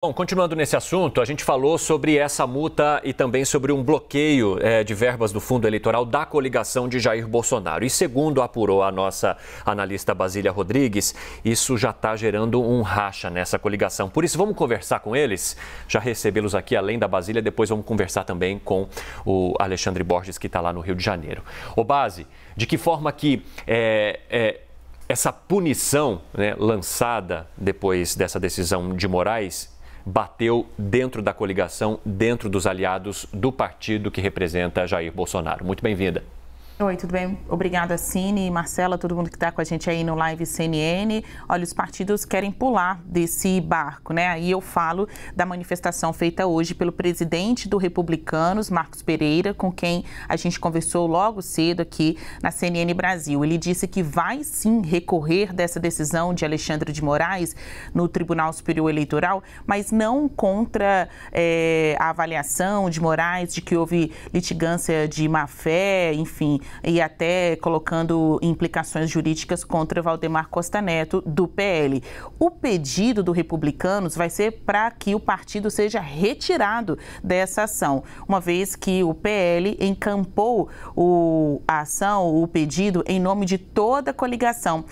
Bom, continuando nesse assunto, a gente falou sobre essa multa e também sobre um bloqueio de verbas do fundo eleitoral da coligação de Jair Bolsonaro. E segundo apurou a nossa analista Basília Rodrigues, isso já está gerando um racha nessa coligação. Por isso, vamos conversar com eles, já recebê-los aqui além da Basília, depois vamos conversar também com o Alexandre Borges, que está lá no Rio de Janeiro. Ô Basi, de que forma que essa punição, né, lançada depois dessa decisão de Moraes bateu dentro da coligação, dentro dos aliados do partido que representa Jair Bolsonaro? Muito bem-vinda. Oi, tudo bem? Obrigada, Cine, Marcela, todo mundo que está com a gente aí no Live CNN. Olha, os partidos querem pular desse barco, né? Aí eu falo da manifestação feita hoje pelo presidente do Republicanos, Marcos Pereira, com quem a gente conversou logo cedo aqui na CNN Brasil. Ele disse que vai sim recorrer dessa decisão de Alexandre de Moraes no Tribunal Superior Eleitoral, mas não contra a avaliação de Moraes de que houve litigância de má-fé, enfim, e até colocando implicações jurídicas contra Valdemar Costa Neto, do PL. O pedido do Republicanos vai ser para que o partido seja retirado dessa ação, uma vez que o PL encampou a ação, o pedido, em nome de toda a coligação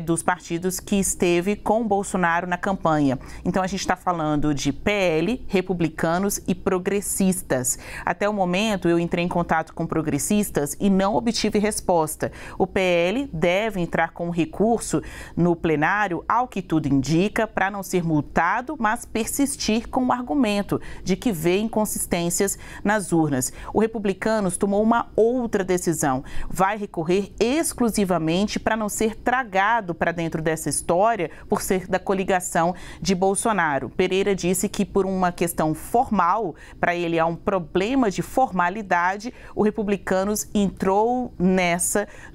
dos partidos que esteve com Bolsonaro na campanha. Então, a gente está falando de PL, Republicanos e Progressistas. Até o momento, eu entrei em contato com progressistas e não obtive resposta. O PL deve entrar com recurso no plenário, ao que tudo indica, para não ser multado, mas persistir com o argumento de que vê inconsistências nas urnas. O Republicanos tomou uma outra decisão. Vai recorrer exclusivamente para não ser tragado para dentro dessa história por ser da coligação de Bolsonaro. Pereira disse que por uma questão formal, para ele há um problema de formalidade, o Republicanos entrou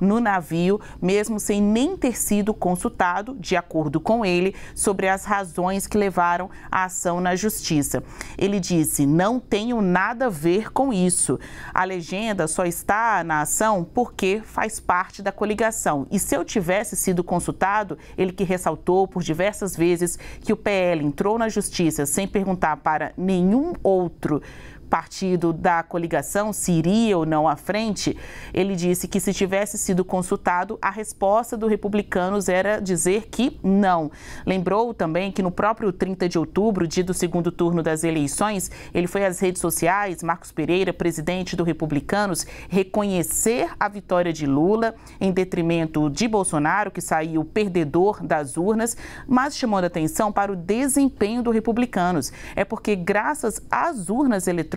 no navio, mesmo sem nem ter sido consultado, de acordo com ele, sobre as razões que levaram à ação na Justiça. Ele disse: não tenho nada a ver com isso. A legenda só está na ação porque faz parte da coligação. E se eu tivesse sido consultado, ele que ressaltou por diversas vezes que o PL entrou na Justiça sem perguntar para nenhum outro partido da coligação se iria ou não à frente, ele disse que se tivesse sido consultado, a resposta do Republicanos era dizer que não. Lembrou também que no próprio 30 de outubro, dia do segundo turno das eleições, ele foi às redes sociais, Marcos Pereira, presidente do Republicanos, reconhecer a vitória de Lula em detrimento de Bolsonaro, que saiu perdedor das urnas, mas chamando atenção para o desempenho do Republicanos. É porque graças às urnas eletrônicas,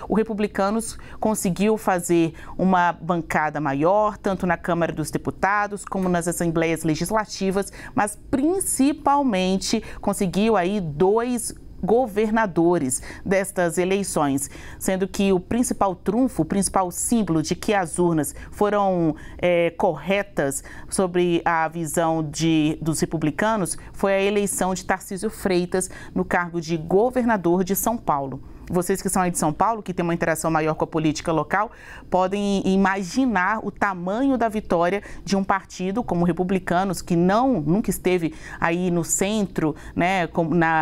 o Republicanos conseguiu fazer uma bancada maior, tanto na Câmara dos Deputados como nas Assembleias Legislativas, mas principalmente conseguiu aí 2 governadores destas eleições, sendo que o principal trunfo, o principal símbolo de que as urnas foram corretas sobre a visão dos republicanos foi a eleição de Tarcísio Freitas no cargo de governador de São Paulo. Vocês que são aí de São Paulo, que têm uma interação maior com a política local, podem imaginar o tamanho da vitória de um partido como o Republicanos, que nunca esteve aí no centro, né,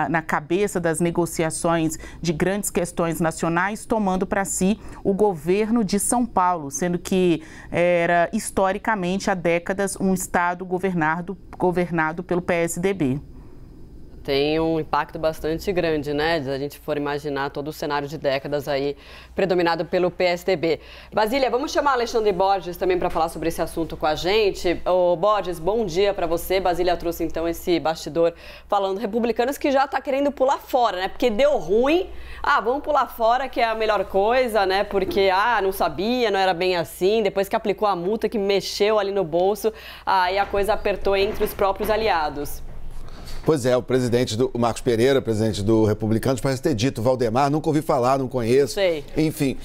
na cabeça das negociações de grandes questões nacionais, tomando para si o governo de São Paulo, sendo que era historicamente há décadas um estado governado pelo PSDB. Tem um impacto bastante grande, né? Se a gente for imaginar todo o cenário de décadas aí predominado pelo PSDB. Basília, vamos chamar Alexandre Borges também para falar sobre esse assunto com a gente. Ô, Borges, bom dia para você. Basília trouxe então esse bastidor falando republicanos que já tá querendo pular fora, né? Porque deu ruim. Vamos pular fora que é a melhor coisa, né? Porque, não sabia, não era bem assim. Depois que aplicou a multa, que mexeu ali no bolso, aí a coisa apertou entre os próprios aliados. Pois é, o presidente do Marcos Pereira, presidente do Republicanos, parece ter dito Valdemar, nunca ouvi falar, não conheço. Sei. Enfim,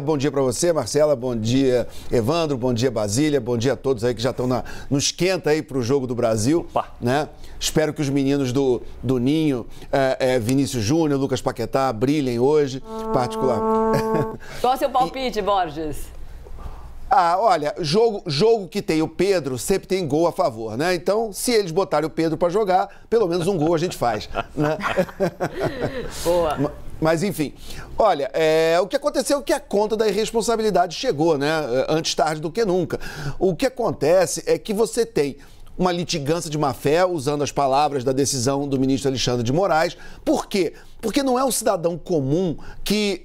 bom dia para você, Marcela, bom dia, Evandro, bom dia, Basília, bom dia a todos aí que já estão no esquenta aí para o Jogo do Brasil, né? Espero que os meninos do Ninho, Vinícius Júnior, Lucas Paquetá, brilhem hoje, particular. Qual é o seu palpite, Borges? Ah, olha, jogo que tem o Pedro sempre tem gol a favor, né? Então, se eles botarem o Pedro para jogar, pelo menos um gol a gente faz, né? Boa. Mas, enfim, olha, o que aconteceu é que a conta da irresponsabilidade chegou, né? Antes tarde do que nunca. O que acontece é que você tem uma litigância de má-fé, usando as palavras da decisão do ministro Alexandre de Moraes. Por quê? Porque não é um cidadão comum que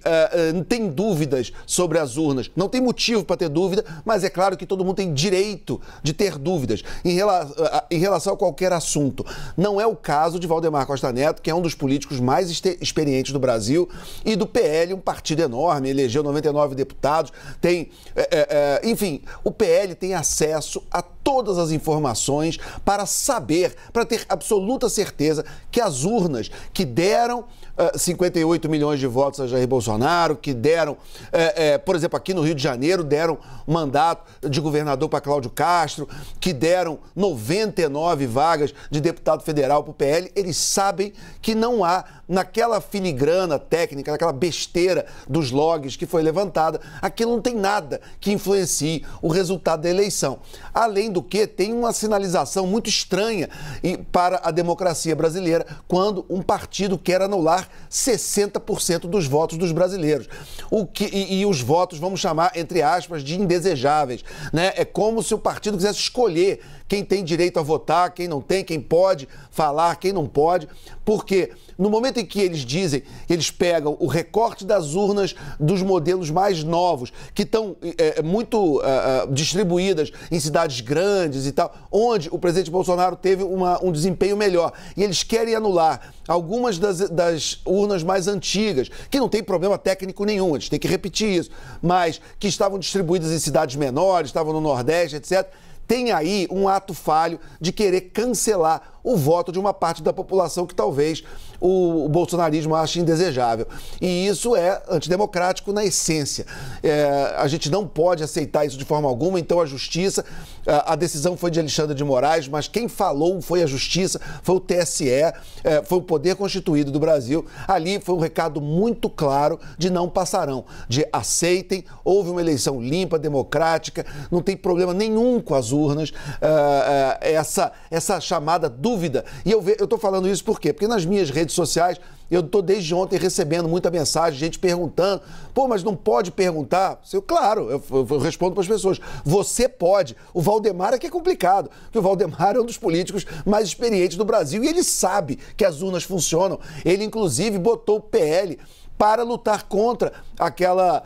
tem dúvidas sobre as urnas. Não tem motivo para ter dúvida, mas é claro que todo mundo tem direito de ter dúvidas em relação a qualquer assunto. Não é o caso de Valdemar Costa Neto, que é um dos políticos mais experientes do Brasil, e do PL, um partido enorme, elegeu 99 deputados, tem... enfim, o PL tem acesso a todas as informações para saber, para ter absoluta certeza que as urnas que deram 58 milhões de votos a Jair Bolsonaro, que deram, por exemplo, aqui no Rio de Janeiro, deram mandato de governador para Cláudio Castro, que deram 99 vagas de deputado federal para o PL, eles sabem que não há, naquela filigrana técnica, naquela besteira dos logs que foi levantada, aquilo não tem nada que influencie o resultado da eleição. Além do que, tem uma sinalização muito estranha para a democracia brasileira quando um partido quer anular 60% dos votos dos brasileiros. E os votos, vamos chamar, entre aspas, de indesejáveis, né? É como se o partido quisesse escolher quem tem direito a votar, quem não tem, quem pode falar, quem não pode, porque no momento em que eles dizem, eles pegam o recorte das urnas dos modelos mais novos, que estão muito distribuídas em cidades grandes e tal, onde o presidente Bolsonaro teve um desempenho melhor, e eles querem anular algumas das urnas mais antigas, que não tem problema técnico nenhum, eles têm que repetir isso, mas que estavam distribuídas em cidades menores, estavam no Nordeste, etc., tem aí um ato falho de querer cancelar o voto de uma parte da população que talvez o bolsonarismo ache indesejável. E isso é antidemocrático na essência. A gente não pode aceitar isso de forma alguma, então a justiça, a decisão foi de Alexandre de Moraes, mas quem falou foi a justiça, foi o TSE, foi o Poder Constituído do Brasil. Ali foi um recado muito claro de não passarão, de aceitem, houve uma eleição limpa, democrática, não tem problema nenhum com as urnas, essa chamada dúvida. E eu estou falando isso por quê? Porque nas minhas redes sociais eu estou desde ontem recebendo muita mensagem, gente perguntando, pô, mas não pode perguntar? Claro, eu respondo para as pessoas, você pode. O Valdemar é que é complicado, porque o Valdemar é um dos políticos mais experientes do Brasil e ele sabe que as urnas funcionam. Ele, inclusive, botou o PL para lutar contra aquela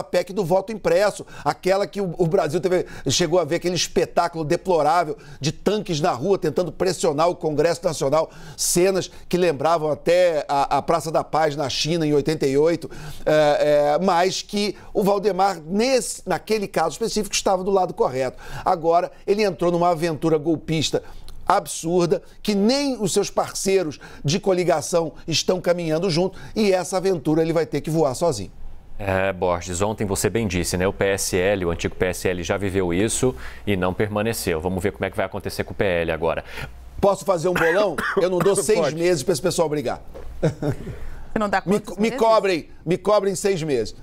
PEC do voto impresso, aquela que o Brasil chegou a ver aquele espetáculo deplorável de tanques na rua tentando pressionar o Congresso Nacional, cenas que lembravam até a Praça da Paz na China em 88, mas que o Valdemar, naquele caso específico, estava do lado correto. Agora, ele entrou numa aventura golpista absurda, que nem os seus parceiros de coligação estão caminhando junto, e essa aventura ele vai ter que voar sozinho. Borges, ontem você bem disse, né? O PSL, o antigo PSL já viveu isso e não permaneceu. Vamos ver como é que vai acontecer com o PL agora. Posso fazer um bolão? Eu não dou 6 meses para esse pessoal brigar. Você não dá me cobrem 6 meses.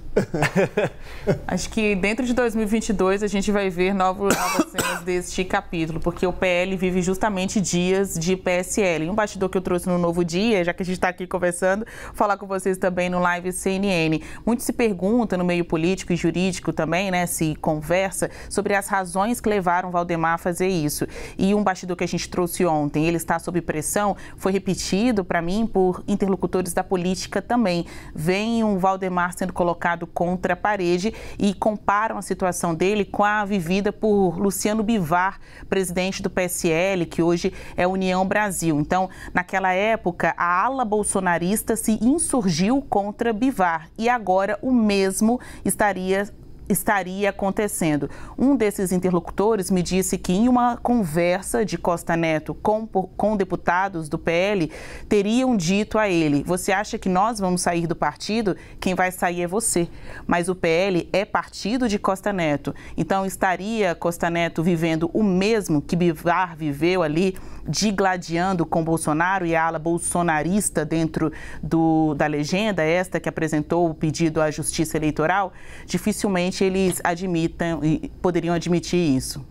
Acho que dentro de 2022 a gente vai ver novas cenas deste capítulo, porque o PL vive justamente dias de PSL. Um bastidor que eu trouxe no Novo Dia, já que a gente está aqui conversando, falar com vocês também no Live CNN. Muito se pergunta no meio político e jurídico também, né, se conversa sobre as razões que levaram Valdemar a fazer isso. E um bastidor que a gente trouxe ontem, ele está sob pressão, foi repetido para mim por interlocutores da política também. Vem um Valdemar sendo colocado contra a parede e comparam a situação dele com a vivida por Luciano Bivar, presidente do PSL, que hoje é União Brasil. Então, naquela época, a ala bolsonarista se insurgiu contra Bivar e agora o mesmo estaria acontecendo. Um desses interlocutores me disse que em uma conversa de Costa Neto com deputados do PL, teriam dito a ele: você acha que nós vamos sair do partido? Quem vai sair é você. Mas o PL é partido de Costa Neto. Então estaria Costa Neto vivendo o mesmo que Bivar viveu ali, digladiando com Bolsonaro e a ala bolsonarista dentro da legenda, esta que apresentou o pedido à Justiça Eleitoral? Dificilmente eles poderiam admitir isso.